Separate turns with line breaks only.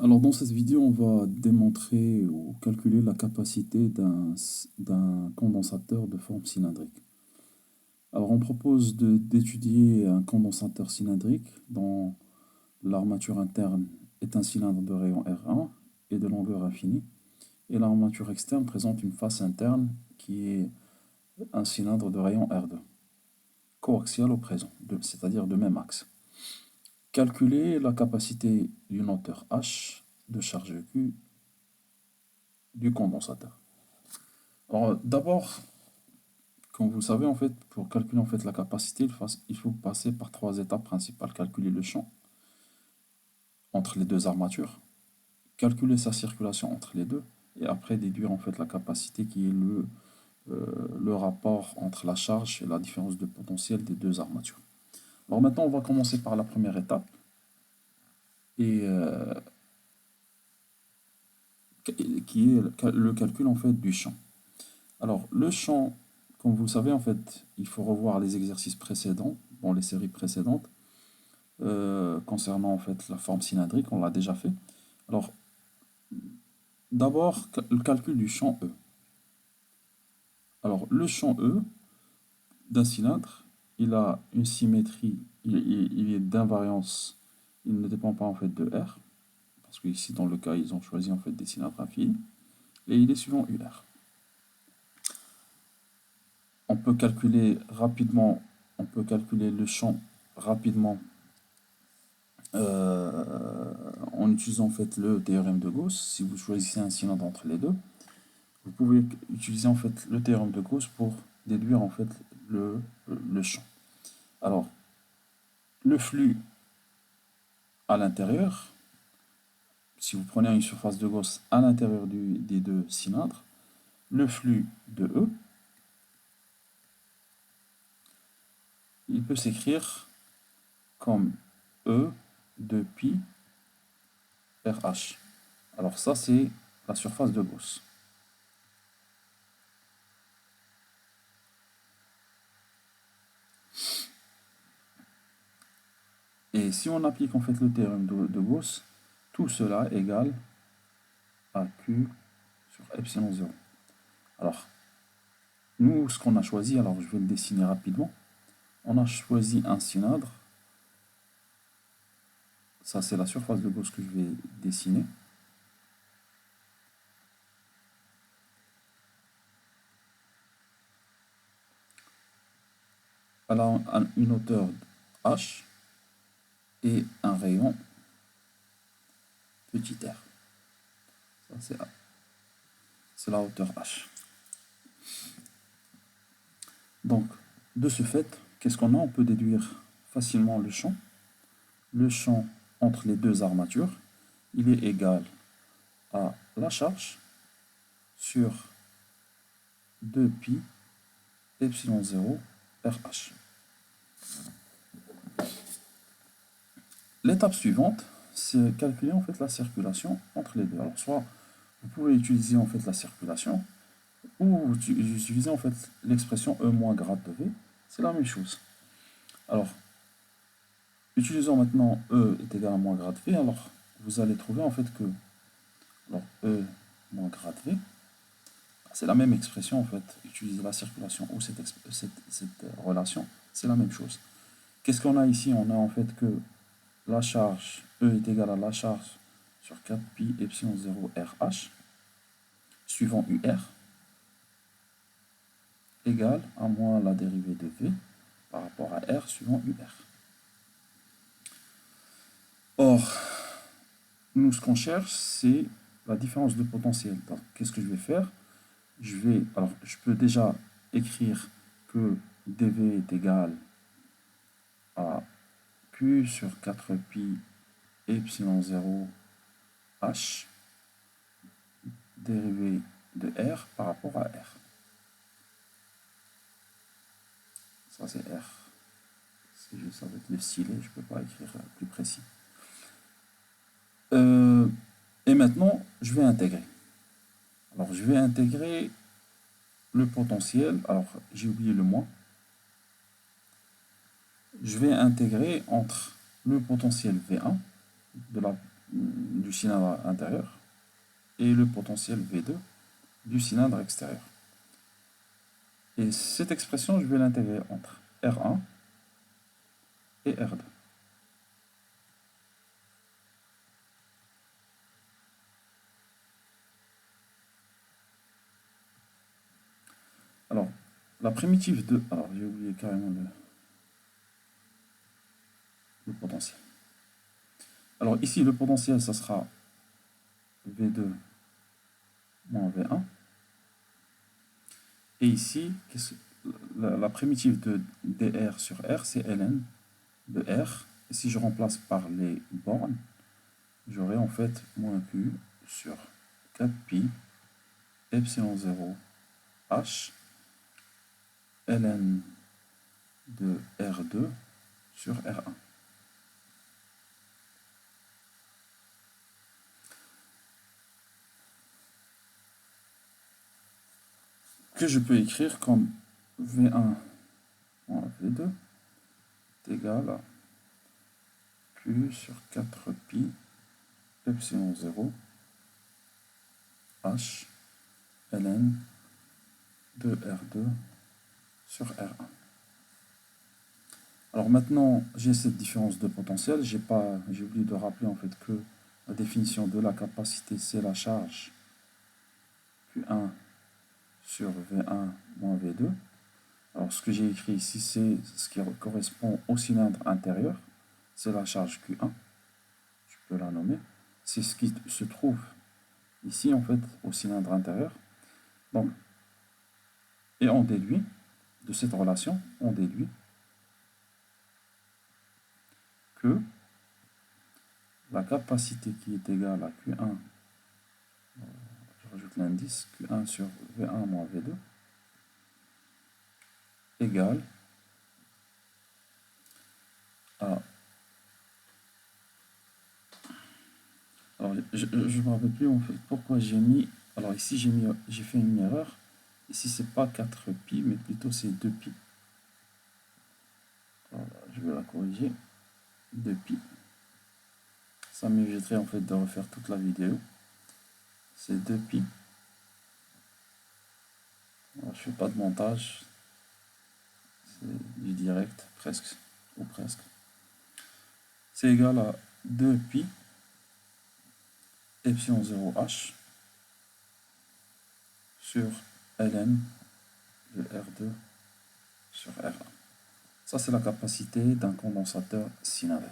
Alors dans cette vidéo, on va démontrer ou calculer la capacité d'un condensateur de forme cylindrique. Alors on propose d'étudier un condensateur cylindrique dont l'armature interne est un cylindre de rayon R1 et de longueur infinie, et l'armature externe présente une face interne qui est un cylindre de rayon R2, coaxial au présent, c'est-à-dire de même axe. Calculer la capacité d'une hauteur H de charge Q du condensateur. Alors, d'abord, comme vous le savez, en fait, pour calculer en fait, la capacité, il faut passer par trois étapes principales. Calculer le champ entre les deux armatures, calculer sa circulation entre les deux, et après déduire en fait, la capacité qui est le rapport entre la charge et la différence de potentiel des deux armatures. Alors maintenant, on va commencer par la première étape, et qui est le calcul en fait, du champ. Alors, le champ, comme vous le savez, en fait, il faut revoir les exercices précédents, dans les séries précédentes, concernant en fait la forme cylindrique, on l'a déjà fait. Alors, d'abord, le calcul du champ E. Alors, le champ E d'un cylindre, il a une symétrie, il est d'invariance, il ne dépend pas en fait de R, parce que ici, dans le cas, ils ont choisi en fait des cylindres infinis, et il est suivant UR. On peut calculer rapidement, on peut calculer le champ rapidement en utilisant en fait le théorème de Gauss. Si vous choisissez un cylindre entre les deux, vous pouvez utiliser en fait le théorème de Gauss pour déduire en fait le champ. Alors, le flux à l'intérieur, si vous prenez une surface de Gauss à l'intérieur des deux cylindres, le flux de E, il peut s'écrire comme E de pi RH. Alors ça, c'est la surface de Gauss. Et si on applique en fait le théorème de Gauss, tout cela égale à Q sur epsilon 0. Alors, nous, ce qu'on a choisi, alors je vais le dessiner rapidement. On a choisi un cylindre. Ça, c'est la surface de Gauss que je vais dessiner. Elle a une hauteur H et un rayon petit r. Ça, c'est la hauteur H. Donc, de ce fait, qu'est-ce qu'on a? On peut déduire facilement le champ. Le champ entre les deux armatures, il est égal à la charge sur 2pi epsilon 0 RH. L'étape suivante, c'est calculer en fait la circulation entre les deux. Alors soit vous pouvez utiliser en fait la circulation, ou vous utilisez en fait l'expression E moins grade de V, c'est la même chose. Alors, utilisons maintenant E est égal à moins grade V, alors vous allez trouver en fait que alors, E moins grade V, c'est la même expression en fait, utiliser la circulation ou cette relation, c'est la même chose. Qu'est-ce qu'on a ici? On a en fait que la charge E est égale à la charge sur 4pi epsilon 0 RH, suivant UR, égale à moins la dérivée de V par rapport à R suivant UR. Or, nous, ce qu'on cherche, c'est la différence de potentiel. Qu'est-ce que je vais faire? Alors, je peux déjà écrire que dV est égal à Q sur 4pi epsilon 0 H dérivée de R par rapport à R. Ça, c'est R. C'est juste avec le stylet, je ne peux pas écrire plus précis. Et maintenant, je vais intégrer. Alors, je vais intégrer le potentiel. Alors, j'ai oublié le moins. Je vais intégrer entre le potentiel V1 de du cylindre intérieur et le potentiel V2 du cylindre extérieur. Et cette expression, je vais l'intégrer entre R1 et R2. Alors, la primitive de... Alors, j'ai oublié carrément le potentiel. Alors, ici, le potentiel, ça sera V2 moins V1. Et ici, la primitive de dr sur R, c'est ln de R. Et si je remplace par les bornes, j'aurai en fait moins Q sur 4pi epsilon 0 H ln de R2 sur R1. Que je peux écrire comme V1 moins V2 est égal à Q sur 4pi epsilon 0 H ln de R2 sur R1. Alors maintenant, j'ai cette différence de potentiel. J'ai oublié de rappeler en fait que la définition de la capacité, c'est la charge Q1 sur V1 moins V2. Alors ce que j'ai écrit ici, c'est ce qui correspond au cylindre intérieur. C'est la charge Q1. Je peux la nommer. C'est ce qui se trouve ici en fait au cylindre intérieur. Donc, et on déduit de cette relation, on déduit que la capacité qui est égale à Q1, je rajoute l'indice, Q1 sur V1 moins V2, égale à... Alors, je ne me rappelle plus en fait pourquoi j'ai mis... Alors ici, j'ai fait une erreur. Ici, c'est pas 4pi, mais plutôt c'est 2pi. Alors, je vais la corriger. 2pi. Ça m'éviterait en fait de refaire toute la vidéo. C'est 2pi. Alors, je fais pas de montage. C'est du direct, presque, ou presque. C'est égal à 2pi epsilon 0h sur ln de R2 sur R1. Ça, c'est la capacité d'un condensateur cylindrique.